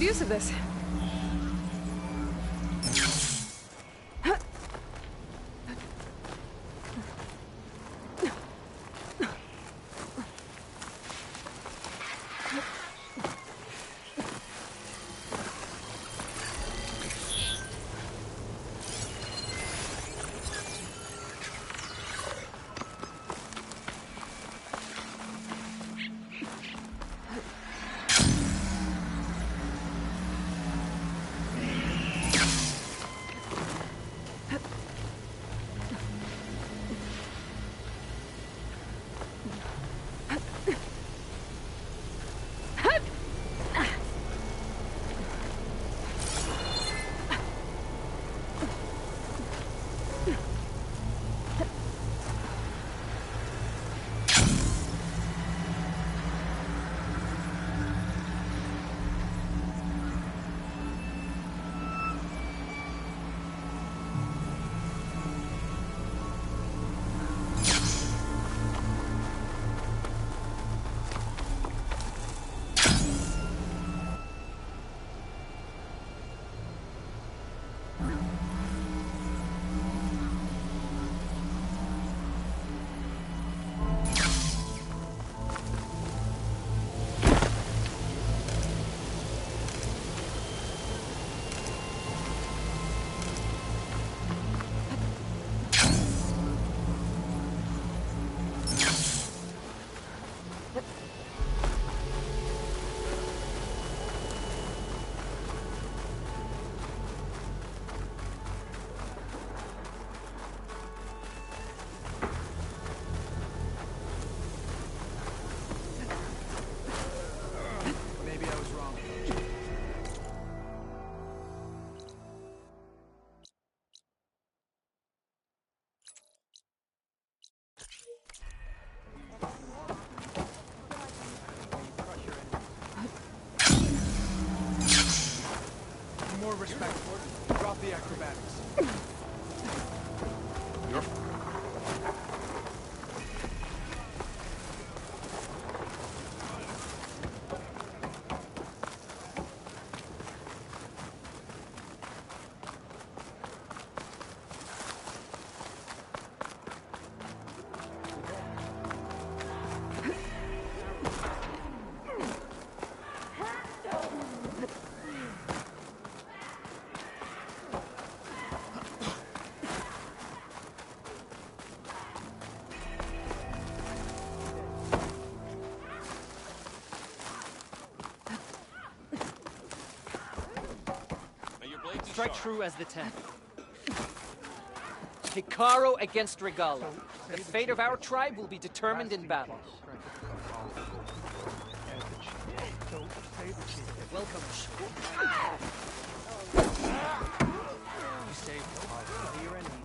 use of this. More respect. Drop the acrobatics. Strike true as the 10. Hikaru against Regalo. The fate of our tribe will be determined in battle. Welcome. You saved your enemy.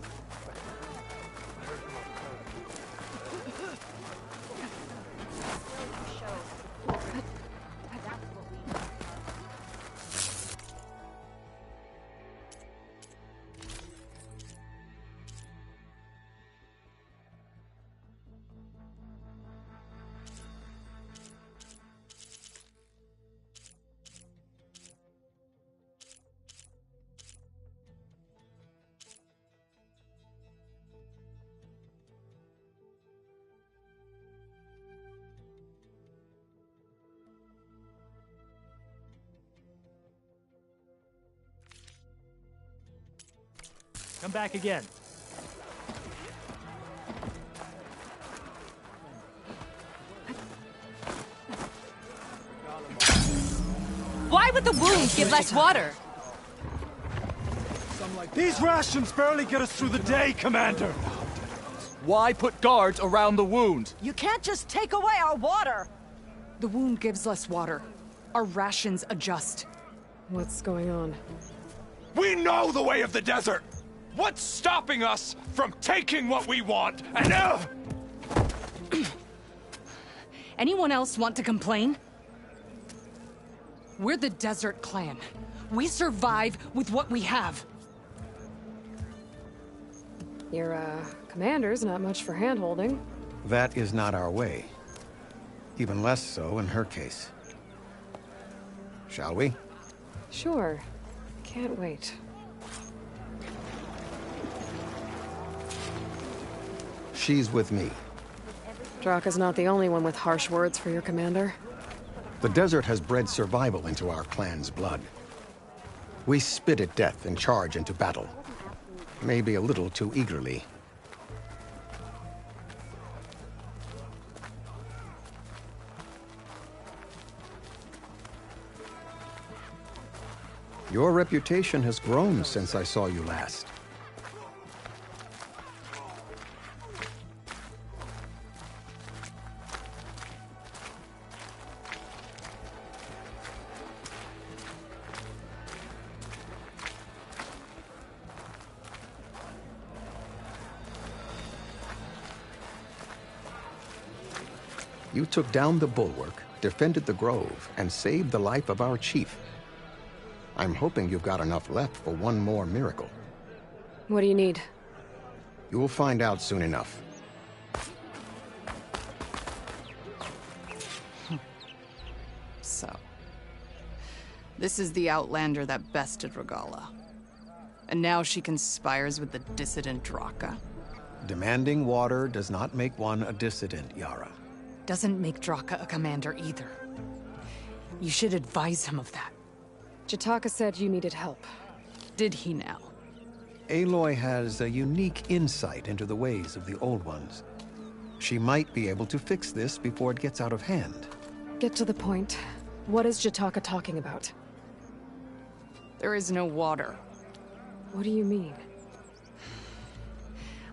Come back again. Why would the wound give less water? These rations barely get us through the day, Commander. Why put guards around the wound? You can't just take away our water! The wound gives less water. Our rations adjust. What's going on? We know the way of the desert! What's stopping us from taking what we want and Anyone else want to complain? We're the Desert Clan. We survive with what we have. Your, commander's not much for hand-holding. That is not our way. Even less so in her case. Shall we? Sure. Can't wait. She's with me. Draka's not the only one with harsh words for your commander. The desert has bred survival into our clan's blood. We spit at death and charge into battle. Maybe a little too eagerly. Your reputation has grown since I saw you last. You took down the bulwark, defended the grove, and saved the life of our chief. I'm hoping you've got enough left for one more miracle. What do you need? You'll find out soon enough. So, this is the Outlander that bested Regalla. And now she conspires with the dissident Draka. Demanding water does not make one a dissident, Yara. Doesn't make Draka a commander either. You should advise him of that. Jataka said you needed help. Did he now? Aloy has a unique insight into the ways of the Old Ones. She might be able to fix this before it gets out of hand. Get to the point. What is Jataka talking about? There is no water. What do you mean?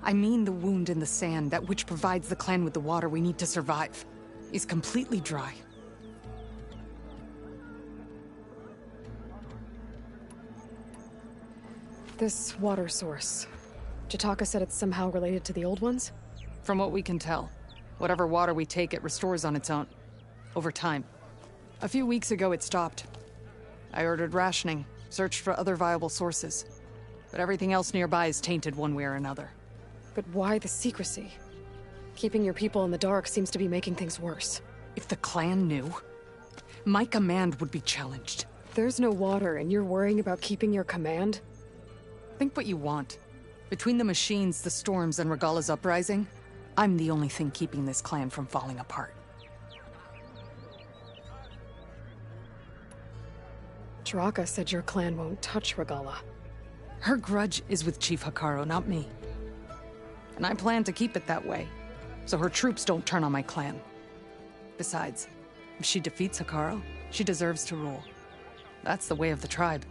I mean the wound in the sand, that which provides the clan with the water we need to survive, is completely dry. This water source. Jataka said it's somehow related to the Old Ones? From what we can tell, whatever water we take, it restores on its own. Over time. A few weeks ago, it stopped. I ordered rationing, searched for other viable sources. But everything else nearby is tainted one way or another. But why the secrecy? Keeping your people in the dark seems to be making things worse. If the clan knew, my command would be challenged. There's no water and you're worrying about keeping your command? Think what you want. Between the machines, the storms, and Regalla's uprising, I'm the only thing keeping this clan from falling apart. Draka said your clan won't touch Regalla. Her grudge is with Chief Hekarro, not me. And I plan to keep it that way, so her troops don't turn on my clan. Besides, if she defeats Hekarro, she deserves to rule. That's the way of the tribe.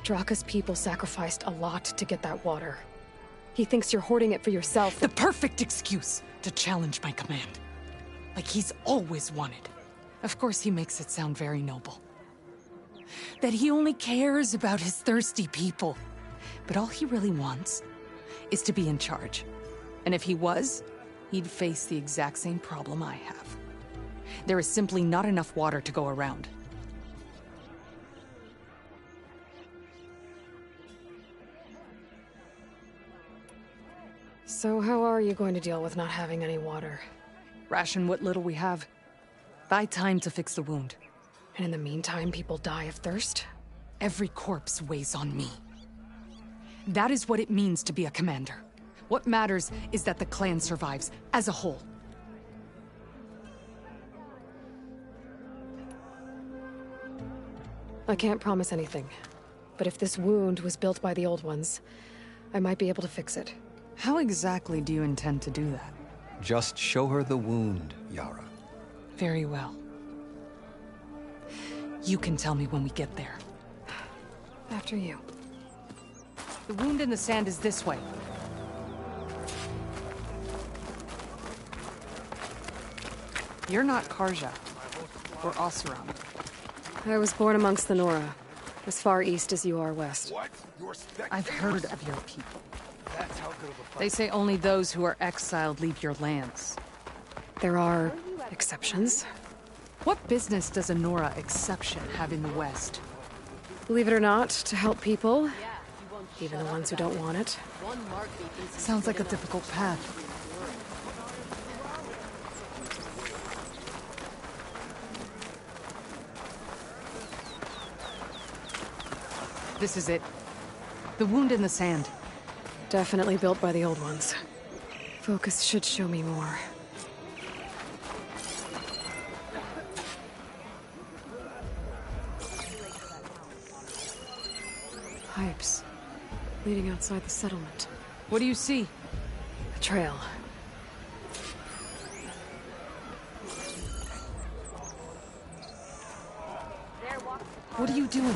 Draka's people sacrificed a lot to get that water. He thinks you're hoarding it for yourself. The perfect excuse to challenge my command. Like he's always wanted. Of course he makes it sound very noble. That he only cares about his thirsty people. But all he really wants is to be in charge. And if he was, he'd face the exact same problem I have. There is simply not enough water to go around. So how are you going to deal with not having any water? Ration what little we have. Buy time to fix the wound. And in the meantime, people die of thirst? Every corpse weighs on me. That is what it means to be a commander. What matters is that the clan survives, as a whole. I can't promise anything. But if this wound was built by the Old Ones, I might be able to fix it. How exactly do you intend to do that? Just show her the wound, Yara. Very well. You can tell me when we get there. After you. The wound in the sand is this way. You're not Karja, or Oseram. I was born amongst the Nora, as far east as you are west. What? I've heard of your people. They say only those who are exiled leave your lands. There are exceptions. What business does a Nora exception have in the West? Believe it or not, to help people, even the ones who don't want it. Sounds like a difficult path. This is it. The wound in the sand. Definitely built by the old ones. Focus should show me more. Pipes leading outside the settlement. What do you see? A trail. What are you doing?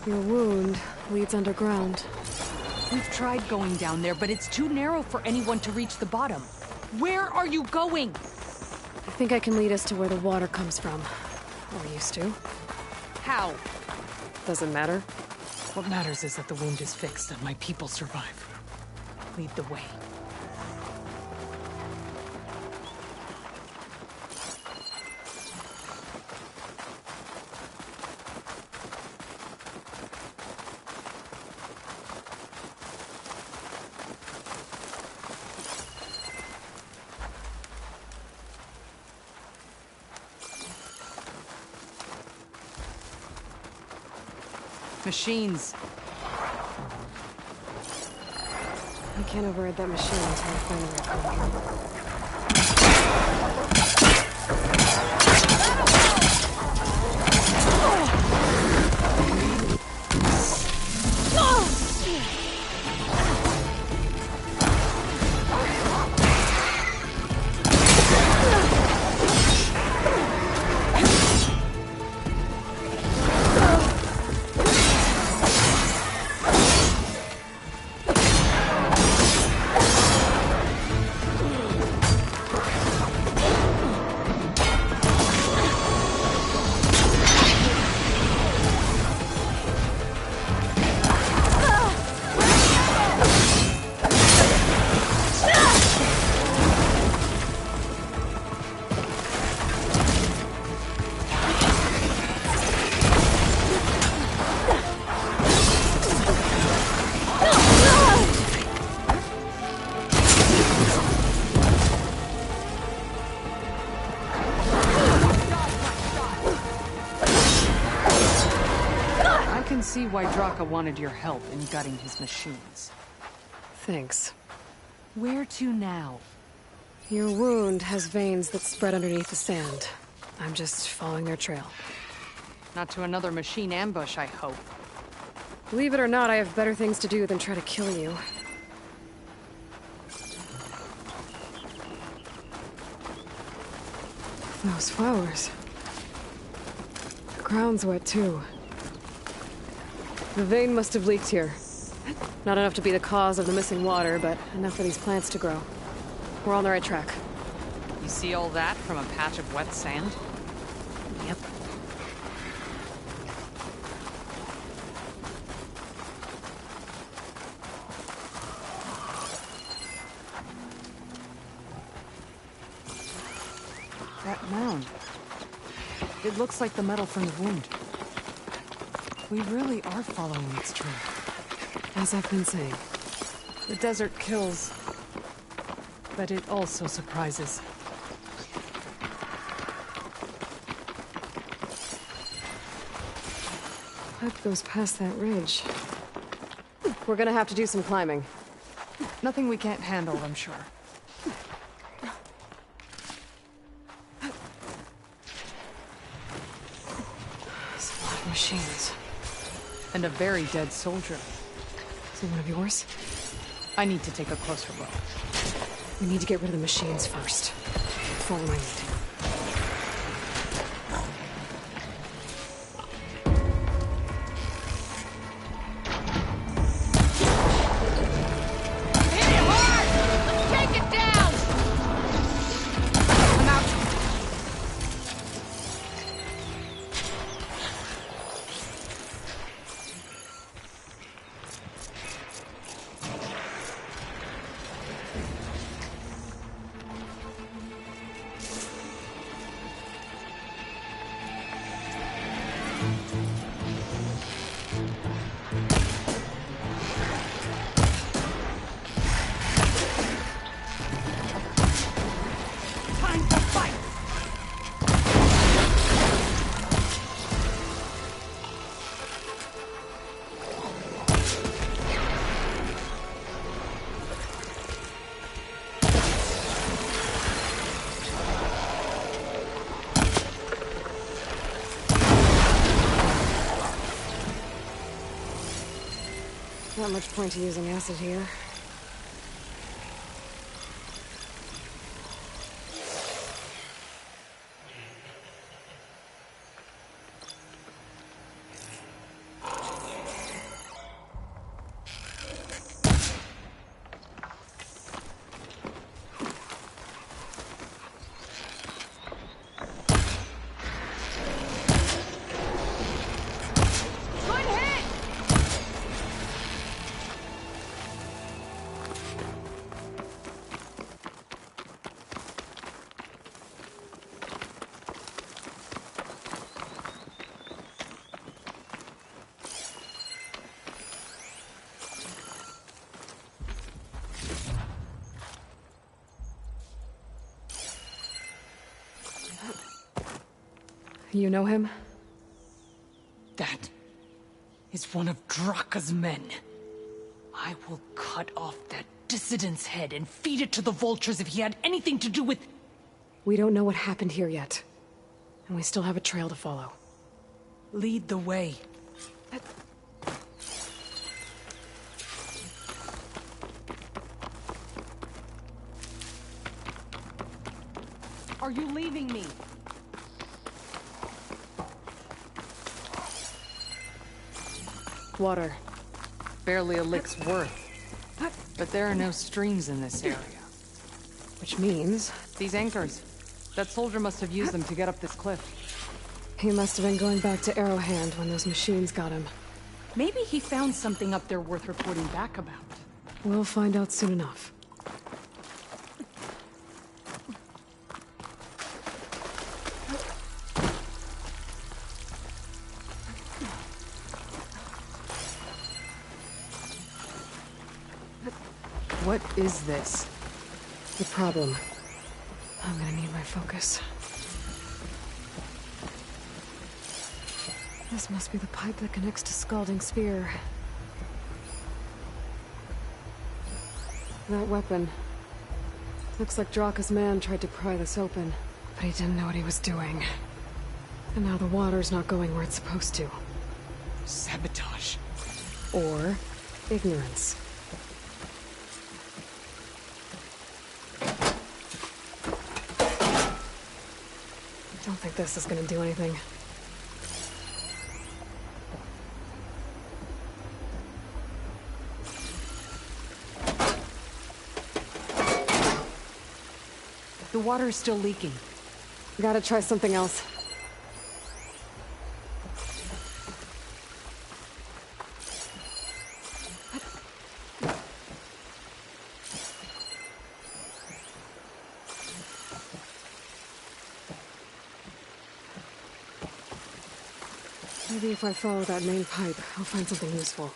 Your wound leads underground. We've tried going down there, but it's too narrow for anyone to reach the bottom. Where are you going? I think I can lead us to where the water comes from. Or used to. How? Doesn't matter. What matters is that the wound is fixed and my people survive. Lead the way. Machines. I can't override that machine until I find the right control. See why Draka wanted your help in gutting his machines. Thanks. Where to now? Your wound has veins that spread underneath the sand. I'm just following their trail. Not to another machine ambush, I hope. Believe it or not, I have better things to do than try to kill you. Those flowers. The ground's wet too. The vein must have leaked here. Not enough to be the cause of the missing water, but enough for these plants to grow. We're on the right track. You see all that from a patch of wet sand? Yep. That mound. It looks like the metal from the wound. We really are following its trail. As I've been saying. The desert kills, but it also surprises. Pipe goes past that ridge. We're gonna have to do some climbing. Nothing we can't handle, I'm sure. There's a lot of machines. And a very dead soldier. Is it one of yours? I need to take a closer look. We need to get rid of the machines first. Follow my lead. Not much point to using acid here. You know him? That is one of Draka's men. I will cut off that dissident's head and feed it to the vultures if he had anything to do with... We don't know what happened here yet. And we still have a trail to follow. Lead the way. Are you leaving me? Water. Barely a lick's worth. But there are no streams in this area. Which means... These anchors. That soldier must have used them to get up this cliff. he must have been going back to Arrowhand when those machines got him. Maybe he found something up there worth reporting back about. We'll find out soon enough. What is this? The problem. I'm gonna need my focus. This must be the pipe that connects to Scalding Spear. That weapon. Looks like Draka's man tried to pry this open, but he didn't know what he was doing. And now the water's not going where it's supposed to. Sabotage. Or ignorance. I don't think this is gonna do anything. The water is still leaking. Gotta try something else. Maybe if I follow that main pipe, I'll find something useful.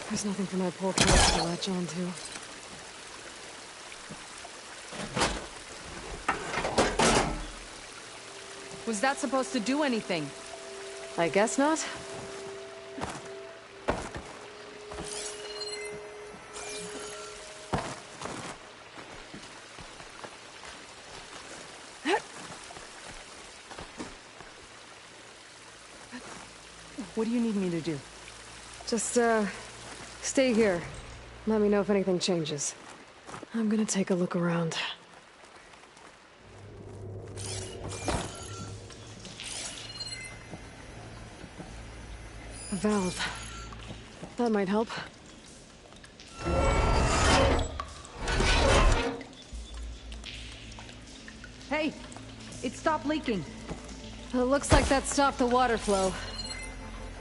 There's nothing for my pole case to latch onto. Was that supposed to do anything? I guess not. What do you need me to do? Just, stay here. Let me know if anything changes. I'm gonna take a look around. A valve. That might help. Hey! It stopped leaking. It looks like that stopped the water flow.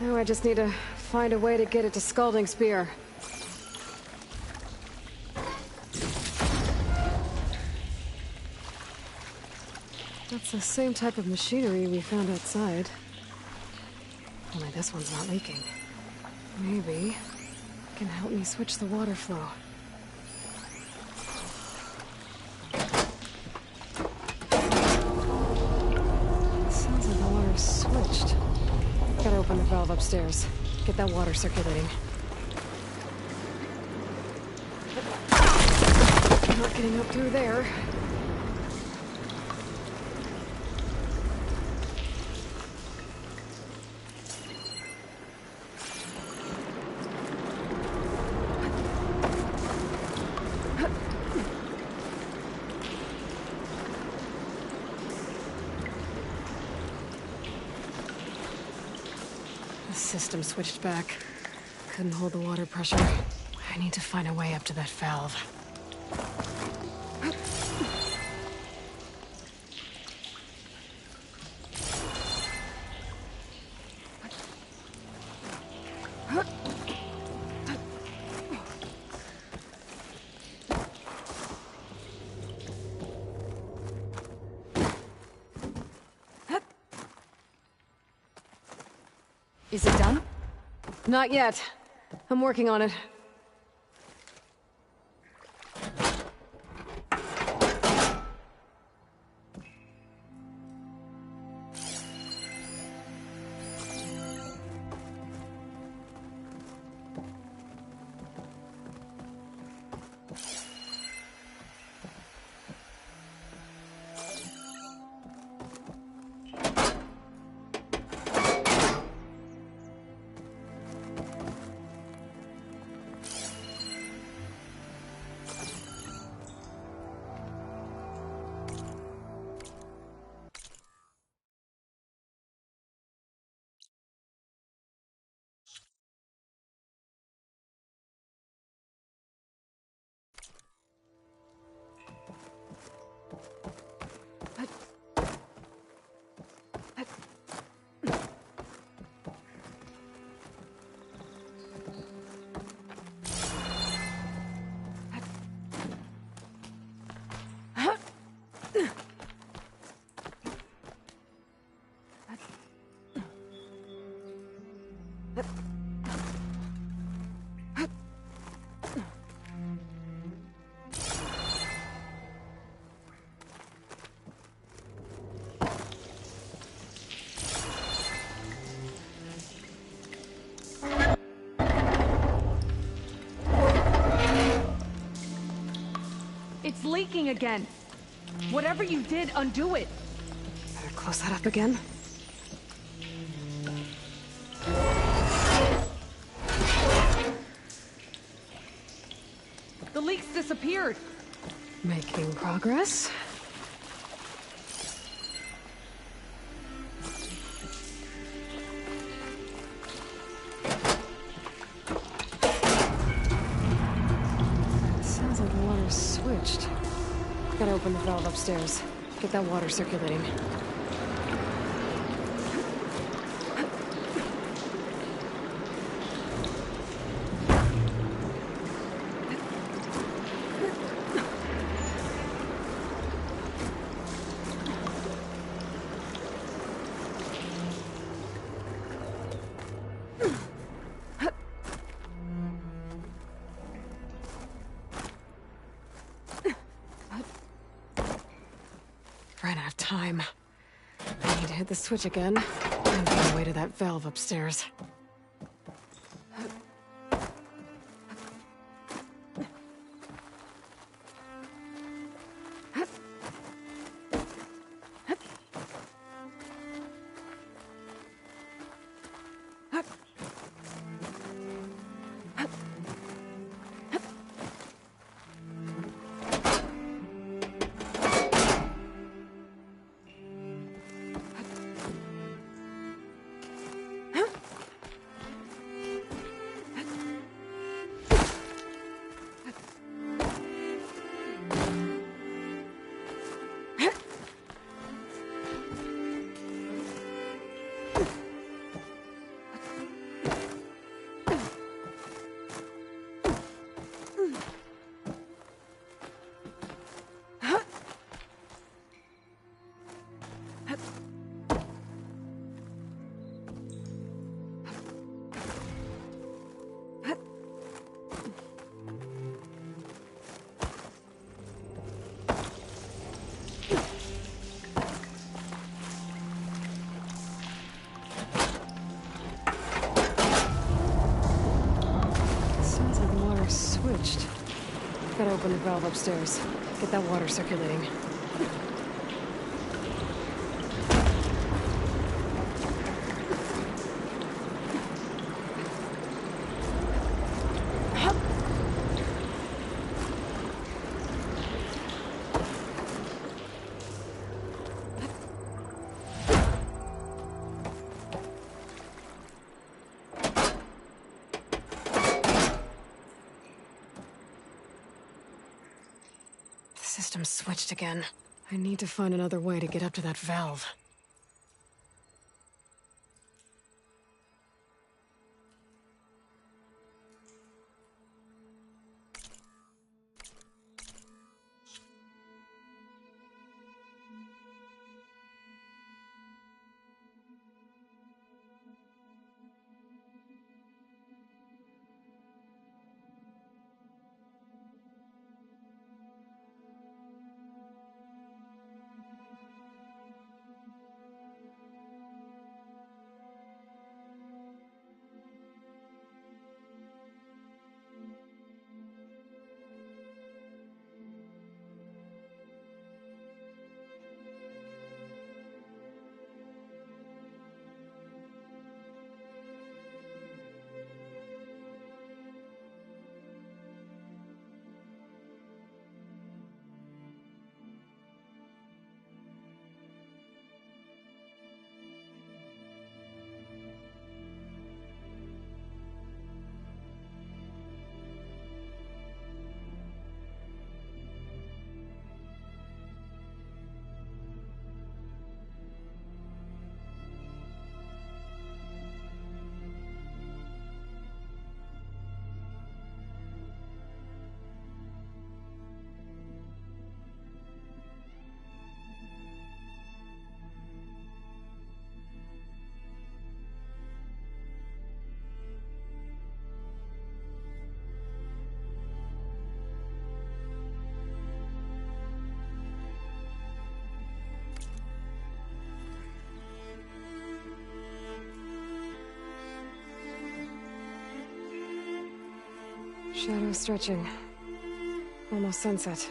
Now I just need to find a way to get it to Scalding Spear. That's the same type of machinery we found outside. Only this one's not leaking. Maybe it can help me switch the water flow. Sounds like the water's switched. Gotta open the valve upstairs. Get that water circulating. Not getting up through there. The system switched back. Couldn't hold the water pressure. I need to find a way up to that valve. Is it done? Not yet. I'm working on it. It's leaking again. Whatever you did, undo it. Better close that up again. The leaks disappeared. Making progress. Sounds like the water's switched. Gotta open the valve upstairs. Get that water circulating. Ran out of time. I need to hit the switch again and find a way to that valve upstairs. Gotta open the valve upstairs. Get that water circulating. The system's switched again. I need to find another way to get up to that valve. Shadow stretching. Almost sunset.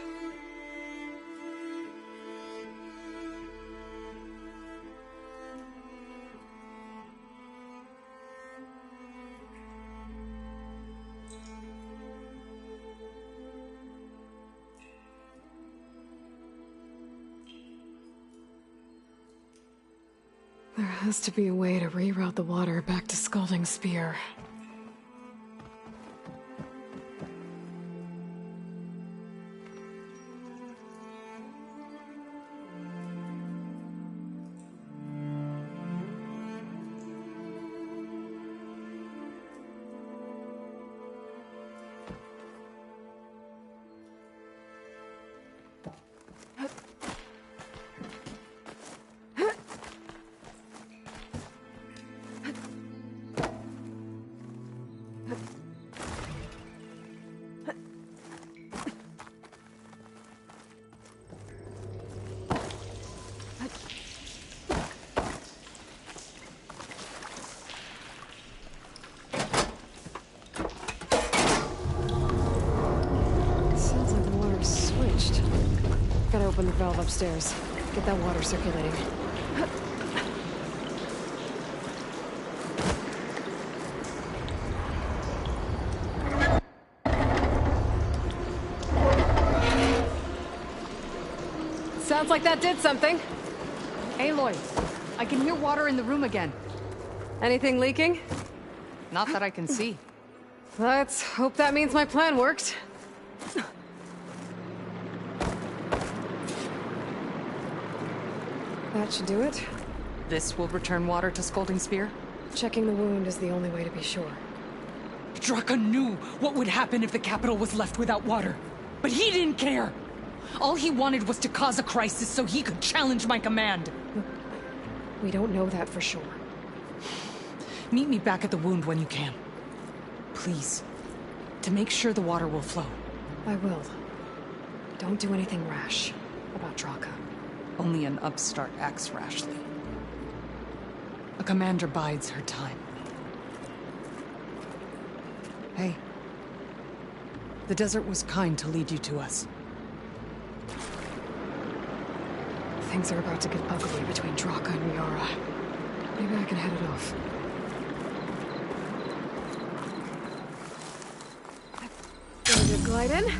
There has to be a way to reroute the water back to Scalding Spear. Gotta open the valve upstairs. Get that water circulating. Sounds like that did something. Aloy, I can hear water in the room again. Anything leaking? Not that I can see. Let's hope that means my plan worked. That should do it. This will return water to Scalding Spear? Checking the wound is the only way to be sure. Draka knew what would happen if the capital was left without water. But he didn't care! All he wanted was to cause a crisis so he could challenge my command. We don't know that for sure. Meet me back at the wound when you can. Please. To make sure the water will flow. I will. Don't do anything rash about Draka. Only an upstart acts rashly. A commander bides her time. Hey. The desert was kind to lead you to us. Things are about to get ugly between Draka and Yara. Maybe I can head it off. Ready to glide in?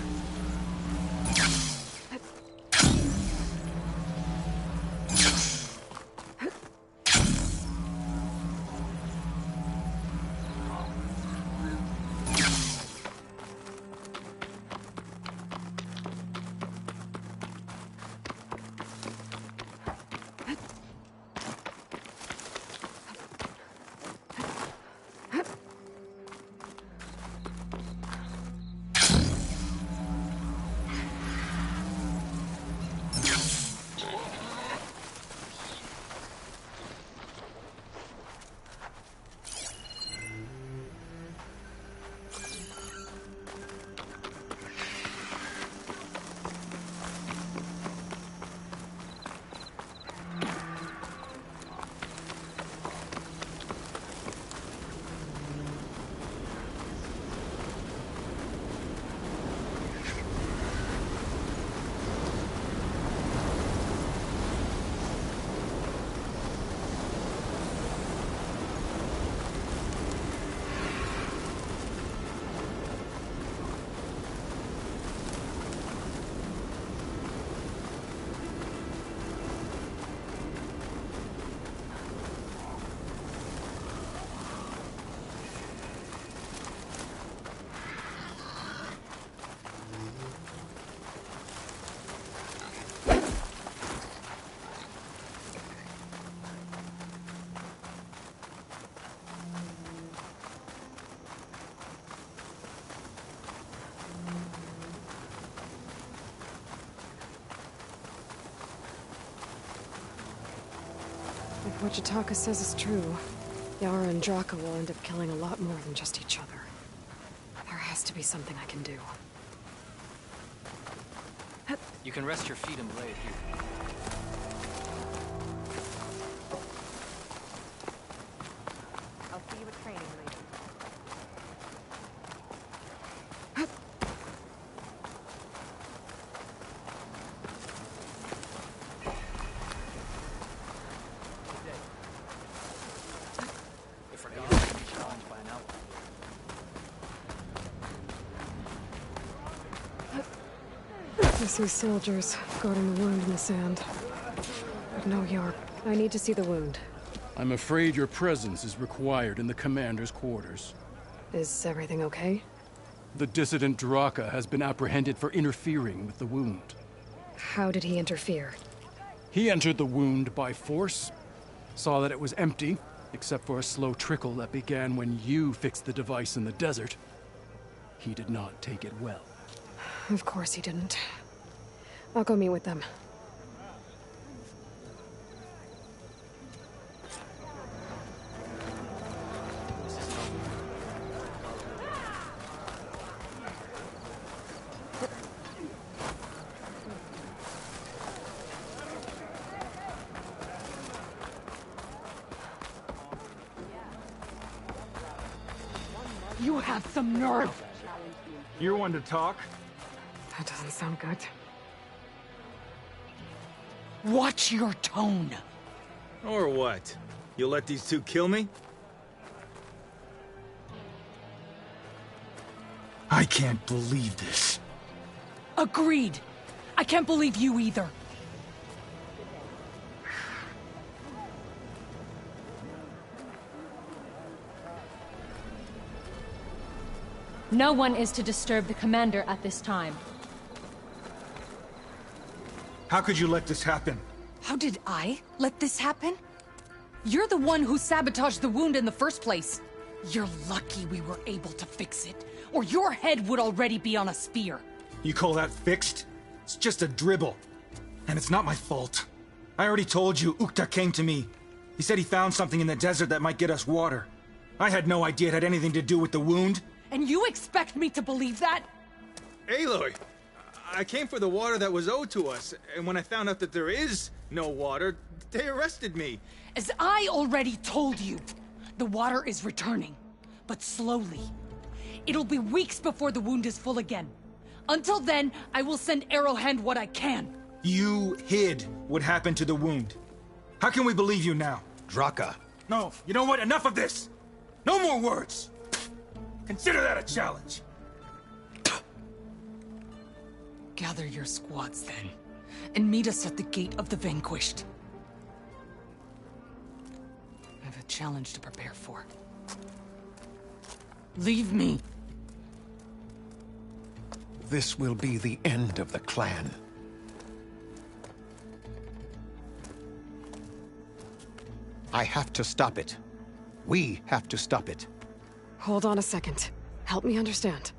If what Jataka says is true, Yara and Draka will end up killing a lot more than just each other. There has to be something I can do. You can rest your feet and blade here. I'll see you at training, lady. I see soldiers guarding the wound in the sand. But no Yarp. I need to see the wound. I'm afraid your presence is required in the commander's quarters. Is everything okay? The dissident Draka has been apprehended for interfering with the wound. How did he interfere? He entered the wound by force, saw that it was empty, except for a slow trickle that began when you fixed the device in the desert. He did not take it well. Of course he didn't. I'll go meet with them. You have some nerve! You're one to talk? That doesn't sound good. Watch your tone! Or what? You'll let these two kill me? I can't believe this. Agreed! I can't believe you either. No one is to disturb the commander at this time. How could you let this happen? How did I let this happen? You're the one who sabotaged the wound in the first place. You're lucky we were able to fix it, or your head would already be on a spear. You call that fixed? It's just a dribble. And it's not my fault. I already told you, Ukta came to me. He said he found something in the desert that might get us water. I had no idea it had anything to do with the wound. And you expect me to believe that? Aloy, I came for the water that was owed to us, and when I found out that there is no water, they arrested me. As I already told you, the water is returning, but slowly. It'll be weeks before the wound is full again. Until then, I will send Arrowhand what I can. You hid what happened to the wound. How can we believe you now? Draka. No, you know what? Enough of this! No more words! Consider that a challenge. Gather your squads then, and meet us at the Gate of the Vanquished. I have a challenge to prepare for. Leave me. This will be the end of the clan. I have to stop it. We have to stop it. Hold on a second. Help me understand.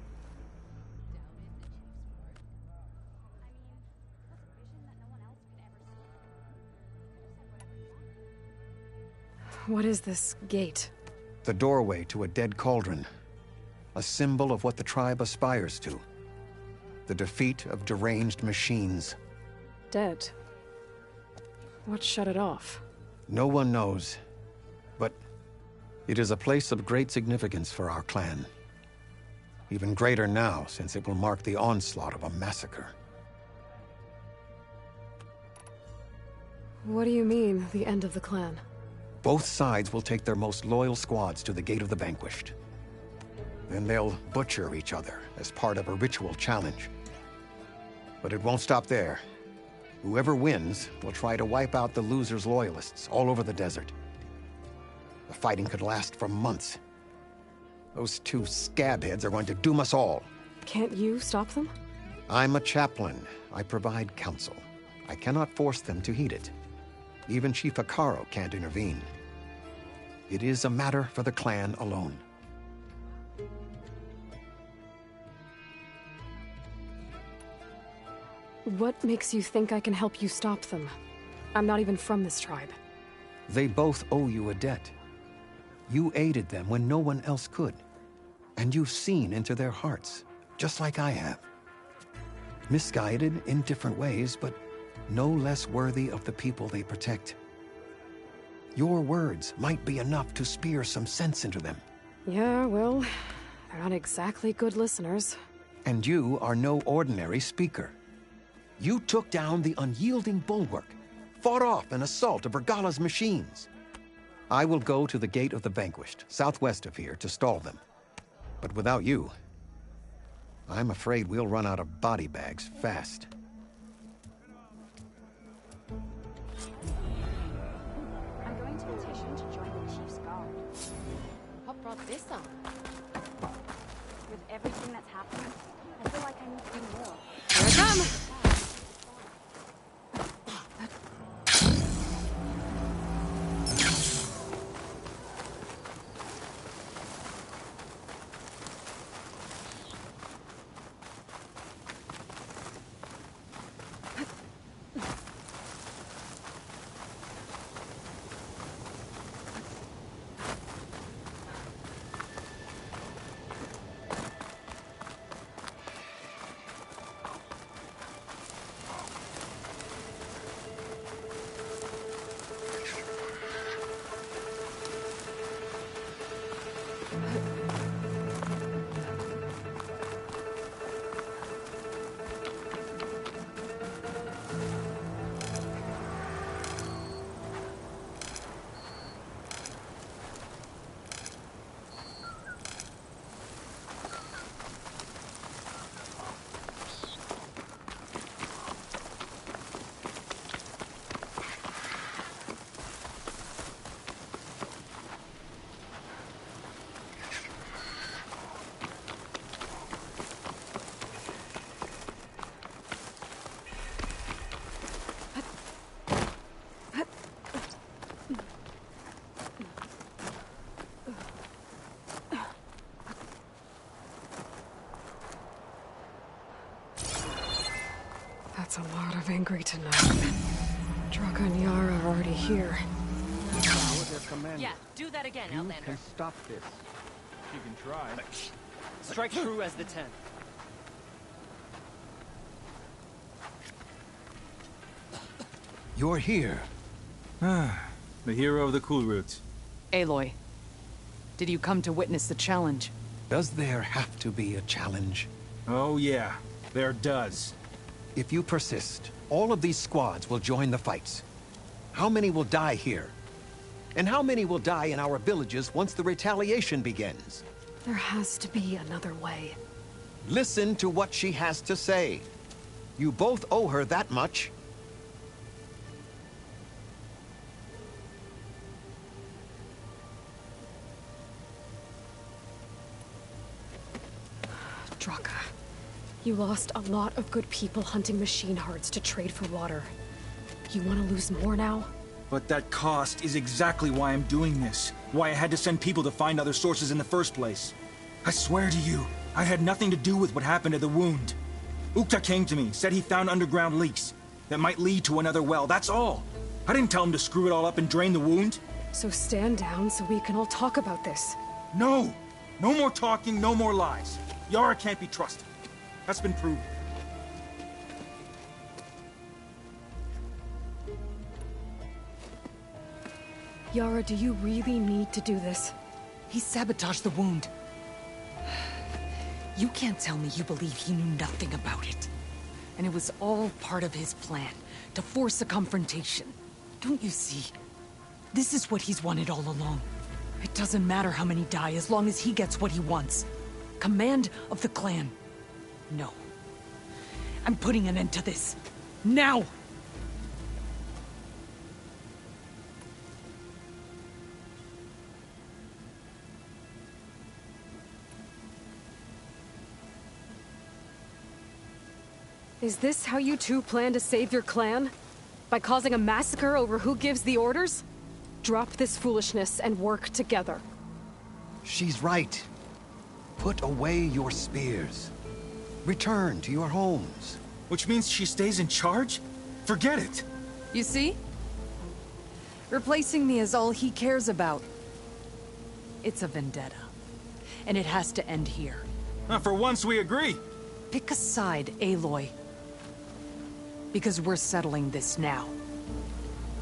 What is this gate? The doorway to a dead cauldron. A symbol of what the tribe aspires to. The defeat of deranged machines. Dead. What shut it off? No one knows. But it is a place of great significance for our clan. Even greater now, since it will mark the onslaught of a massacre. What do you mean, the end of the clan? Both sides will take their most loyal squads to the Gate of the Vanquished. Then they'll butcher each other as part of a ritual challenge. But it won't stop there. Whoever wins will try to wipe out the loser's loyalists all over the desert. The fighting could last for months. Those two scabheads are going to doom us all. Can't you stop them? I'm a chaplain. I provide counsel. I cannot force them to heed it. Even Chief Hekarro can't intervene. It is a matter for the clan alone. What makes you think I can help you stop them? I'm not even from this tribe. They both owe you a debt. You aided them when no one else could. And you've seen into their hearts, just like I have. Misguided in different ways, but no less worthy of the people they protect. Your words might be enough to spear some sense into them. Yeah, well, they're not exactly good listeners. And you are no ordinary speaker. You took down the unyielding bulwark, fought off an assault of Regala's machines. I will go to the Gate of the Vanquished, southwest of here, to stall them. But without you, I'm afraid we'll run out of body bags fast. I'm going to petition to join the Chief's Guard. What brought this on? With everything that's happened, I feel like I need to do more. Here I come! That's a lot of angry to know. Draka and Yara are already here. Yeah, do that again, Outlander. Can stop this. You can try. Strike true as the 10. You're here. The hero of the Cool Roots. Aloy, did you come to witness the challenge? Does there have to be a challenge? Oh yeah, there does. If you persist, all of these squads will join the fights. How many will die here? And how many will die in our villages once the retaliation begins? There has to be another way. Listen to what she has to say. You both owe her that much. Draka, you lost a lot of good people hunting machine hearts to trade for water. You want to lose more now? But that cost is exactly why I'm doing this. Why I had to send people to find other sources in the first place. I swear to you, I had nothing to do with what happened at the wound. Ukta came to me, said he found underground leaks that might lead to another well, that's all. I didn't tell him to screw it all up and drain the wound. So stand down so we can all talk about this. No! No more talking, no more lies. Yara can't be trusted. That's been proven. Yara, do you really need to do this? He sabotaged the wound. You can't tell me you believe he knew nothing about it. And it was all part of his plan, to force a confrontation. Don't you see? This is what he's wanted all along. It doesn't matter how many die as long as he gets what he wants. Command of the clan. No. I'm putting an end to this. Now! Is this how you two plan to save your clan? By causing a massacre over who gives the orders? Drop this foolishness and work together. She's right. Put away your spears. Return to your homes. Which means she stays in charge? Forget it. You see? Replacing me is all he cares about. It's a vendetta. And it has to end here. For once we agree. Pick a side, Aloy. Because we're settling this now.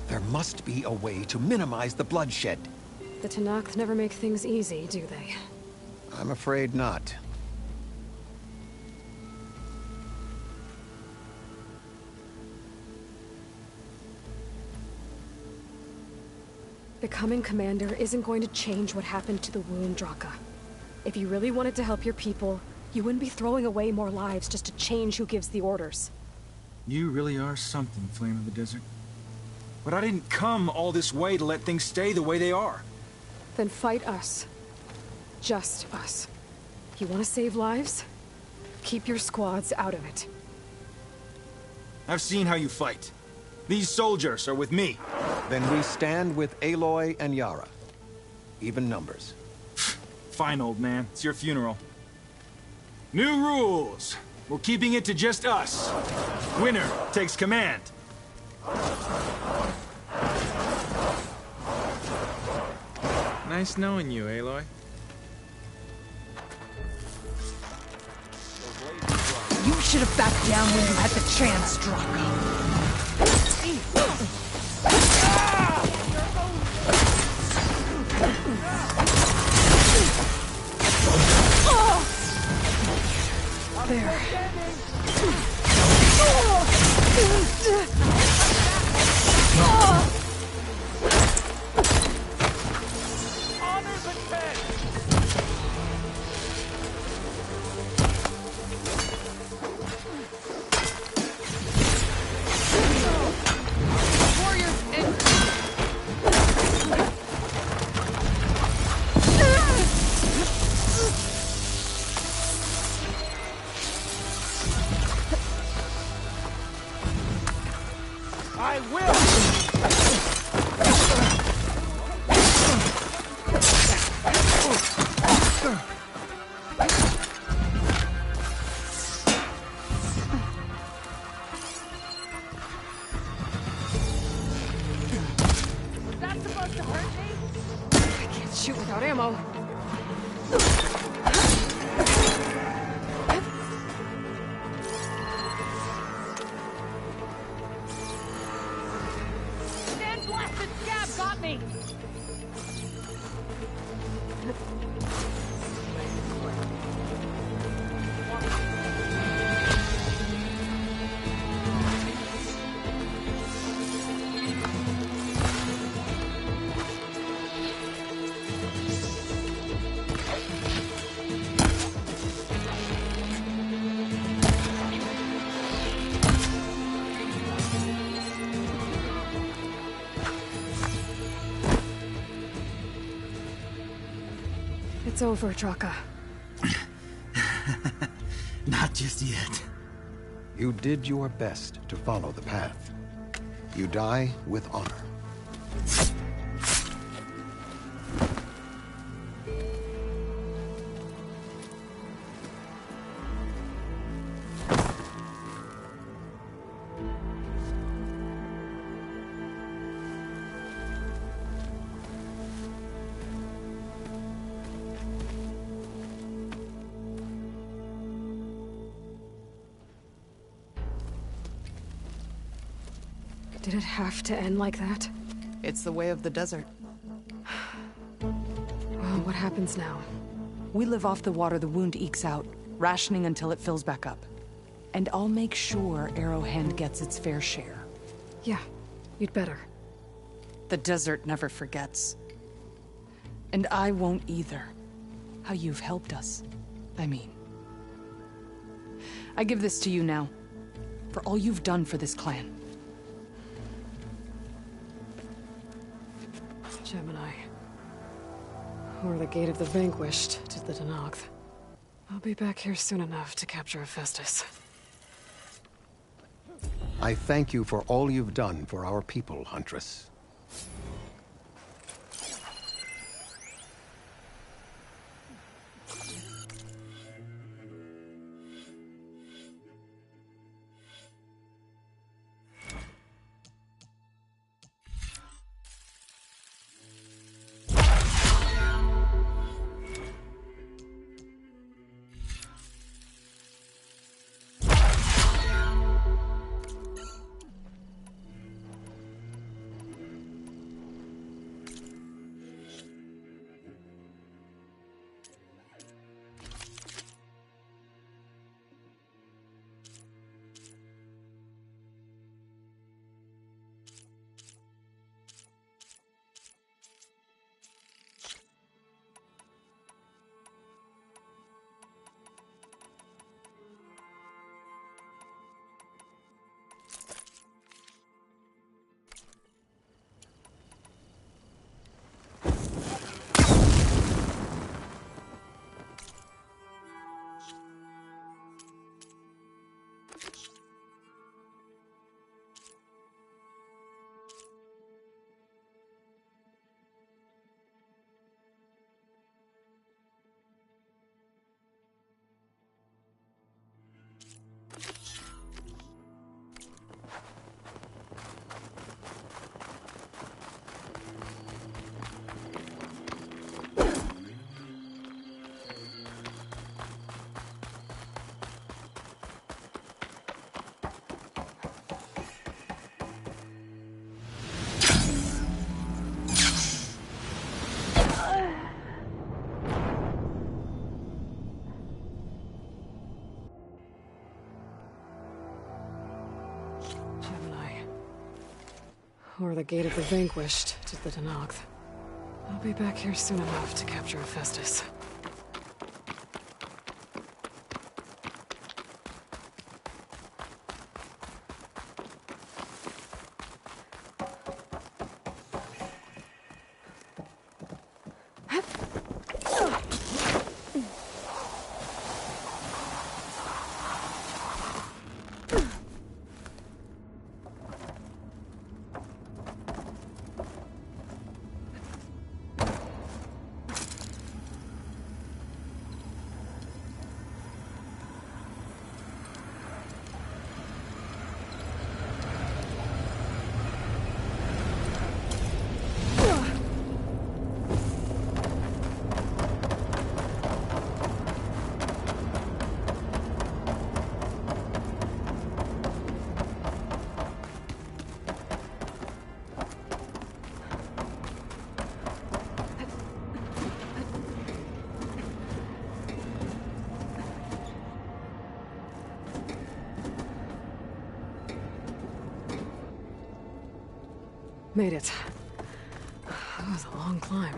There must be a way to minimize the bloodshed. The Tenakth never make things easy, do they? I'm afraid not. Becoming commander isn't going to change what happened to the wound, Draka. If you really wanted to help your people, you wouldn't be throwing away more lives just to change who gives the orders. You really are something, Flame of the Desert. But I didn't come all this way to let things stay the way they are. Then fight us. Just us. You want to save lives? Keep your squads out of it. I've seen how you fight. These soldiers are with me. Then we stand with Aloy and Yara. Even numbers. Fine, old man. It's your funeral. New rules. We're keeping it to just us. Winner takes command. Nice knowing you, Aloy. You should have backed down when you had the chance, Draka. There. I will! Was that supposed to hurt me? I can't shoot without ammo. Blasted scab got me! It's over, Draka. Not just yet. You did your best to follow the path. You die with honor. Did it have to end like that? It's the way of the desert. Well, what happens now? We live off the water the wound ekes out, rationing until it fills back up. And I'll make sure Arrowhand gets its fair share. Yeah, you'd better. The desert never forgets. And I won't either. How you've helped us, I mean. I give this to you now, for all you've done for this clan. Gemini. Or the Gate of the Vanquished to the Danakth. I'll be back here soon enough to capture Hephaestus. I thank you for all you've done for our people, Huntress. Or the Gate of the Vanquished to the Danakth. I'll be back here soon enough to capture Hephaestus. Made it. That was a long climb.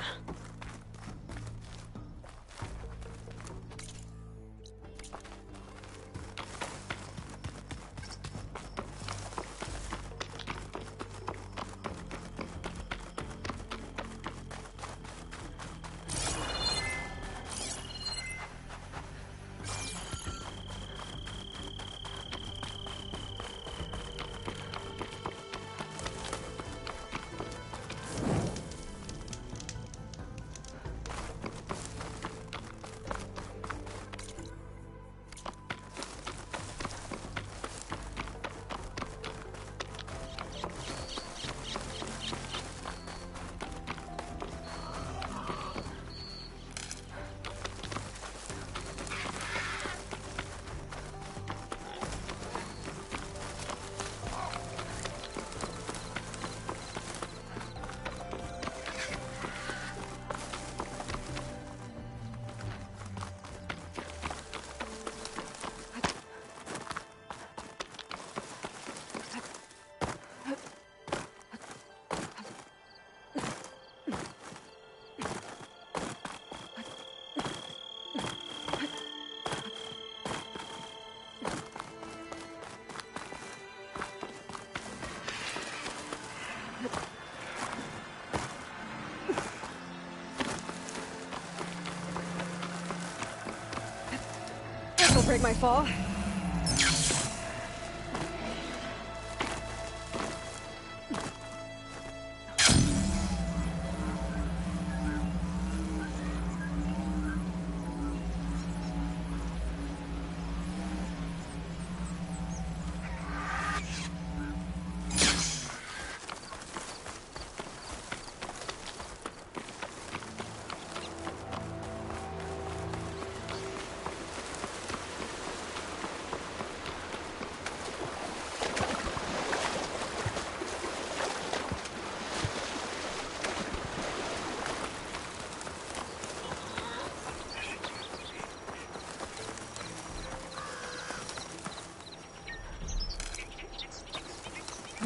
break my fall.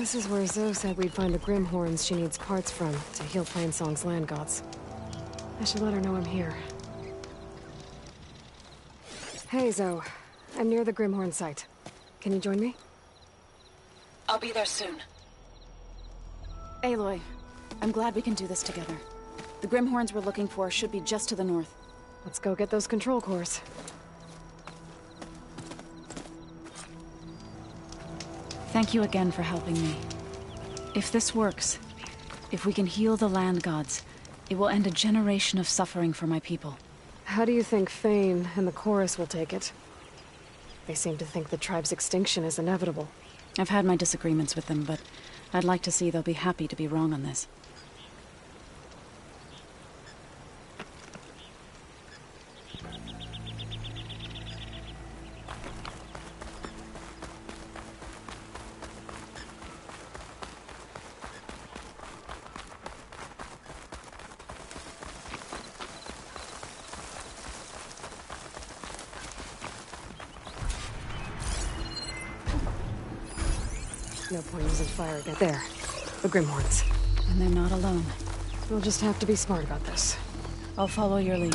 This is where Zoe said we'd find the Grimhorns she needs parts from to heal Plainsong's land gods. I should let her know I'm here. Hey, Zoe. I'm near the Grimhorn site. Can you join me? I'll be there soon. Aloy, I'm glad we can do this together. The Grimhorns we're looking for should be just to the north. Let's go get those control cores. Thank you again for helping me. If this works, if we can heal the land gods, it will end a generation of suffering for my people. How do you think Fane and the Chorus will take it? They seem to think the tribe's extinction is inevitable. I've had my disagreements with them, but I'd like to see they'll be happy to be wrong on this. No point using fire again. There. The Grimhorns. And they're not alone. We'll just have to be smart about this. I'll follow your lead.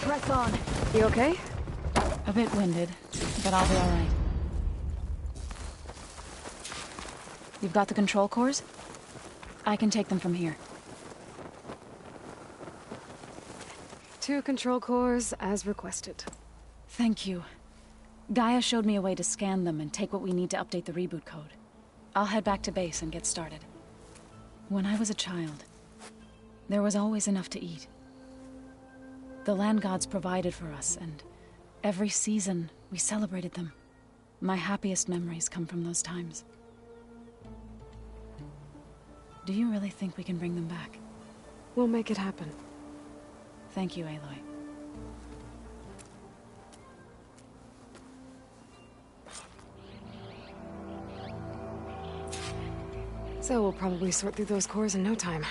Press on. You okay? A bit winded, but I'll be all right. You've got the control cores? I can take them from here. 2 control cores, as requested. Thank you. Gaia showed me a way to scan them and take what we need to update the reboot code. I'll head back to base and get started. When I was a child, there was always enough to eat. The land gods provided for us, and every season we celebrated them. My happiest memories come from those times. Do you really think we can bring them back? We'll make it happen. Thank you, Aloy. So we'll probably sort through those cores in no time.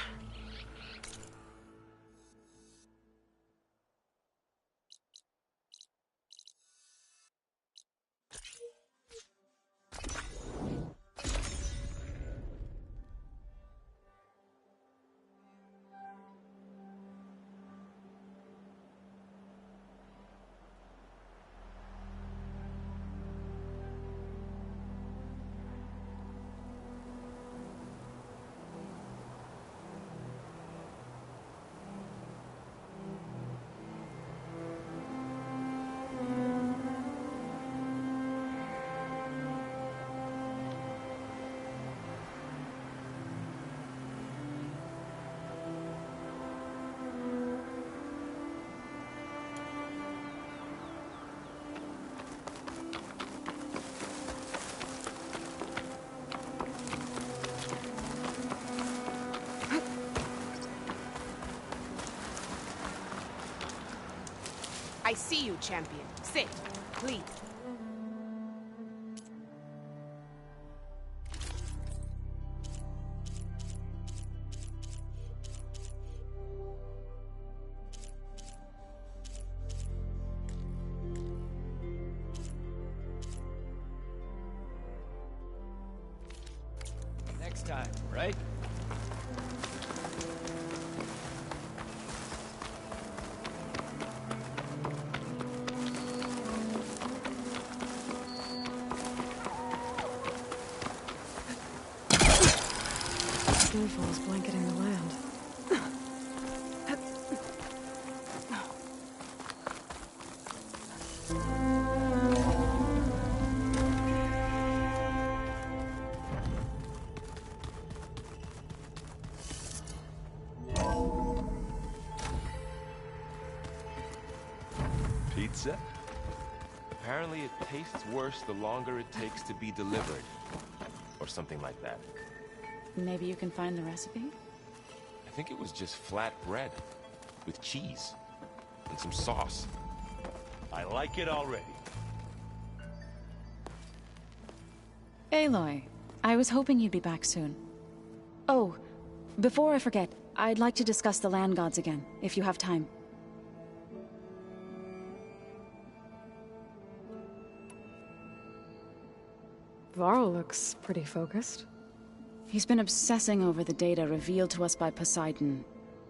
I see you, champion. Sit, please. Next time, right? Snowfall's blanketing the land. Pizza? Apparently it tastes worse the longer it takes to be delivered. Or something like that. Maybe you can find the recipe? I think it was just flat bread. With cheese. And some sauce. I like it already. Aloy, I was hoping you'd be back soon. Oh, before I forget, I'd like to discuss the land gods again, if you have time. Varl looks pretty focused. He's been obsessing over the data revealed to us by Poseidon.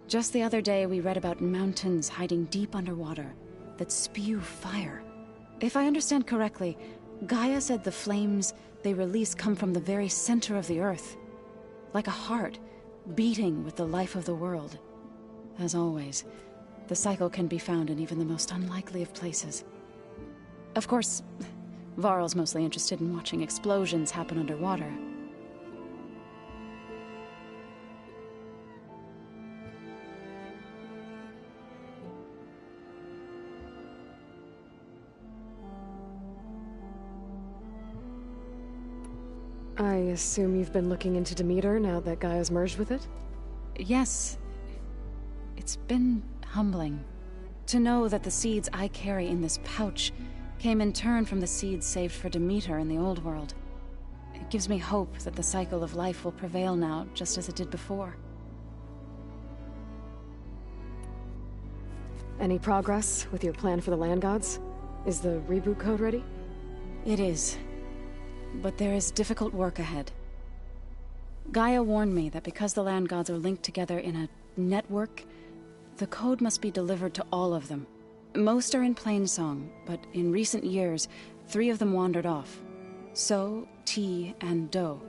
Just the other day, we read about mountains hiding deep underwater that spew fire. If I understand correctly, Gaia said the flames they release come from the very center of the earth. Like a heart, beating with the life of the world. As always, the cycle can be found in even the most unlikely of places. Of course, Varl's mostly interested in watching explosions happen underwater. I assume you've been looking into Demeter now that Gaia's merged with it? Yes. It's been humbling to know that the seeds I carry in this pouch came in turn from the seeds saved for Demeter in the old world. It gives me hope that the cycle of life will prevail now, just as it did before. Any progress with your plan for the land gods? Is the reboot code ready? It is. But there is difficult work ahead. Gaia warned me that because the land gods are linked together in a network, the code must be delivered to all of them. Most are in Plainsong, but in recent years, 3 of them wandered off. So, T, and Do.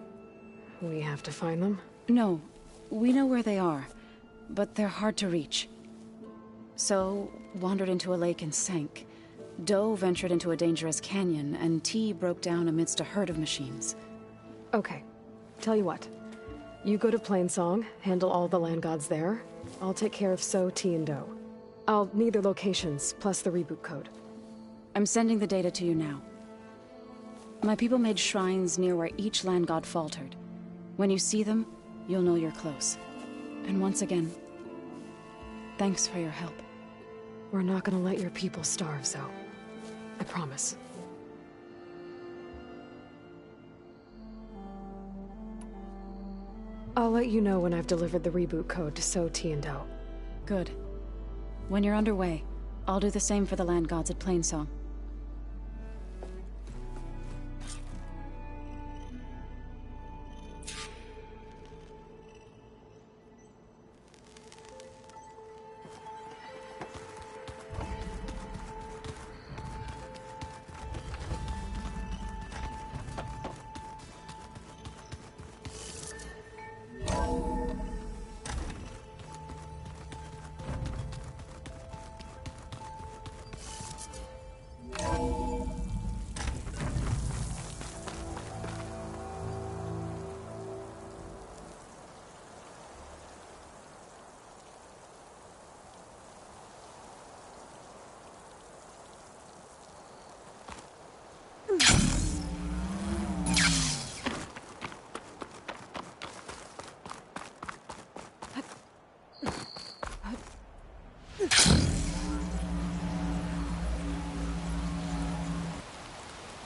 We have to find them? No, we know where they are, but they're hard to reach. So, wandered into a lake and sank. Do ventured into a dangerous canyon, and T broke down amidst a herd of machines. Okay. Tell you what. You go to Plainsong, handle all the land gods there. I'll take care of So, T, and Do. I'll need their locations, plus the reboot code. I'm sending the data to you now. My people made shrines near where each land god faltered. When you see them, you'll know you're close. And once again, thanks for your help. We're not gonna let your people starve, Zoe. I promise. I'll let you know when I've delivered the reboot code to So, T, and Do. Good. When you're underway, I'll do the same for the land gods at Plainsong.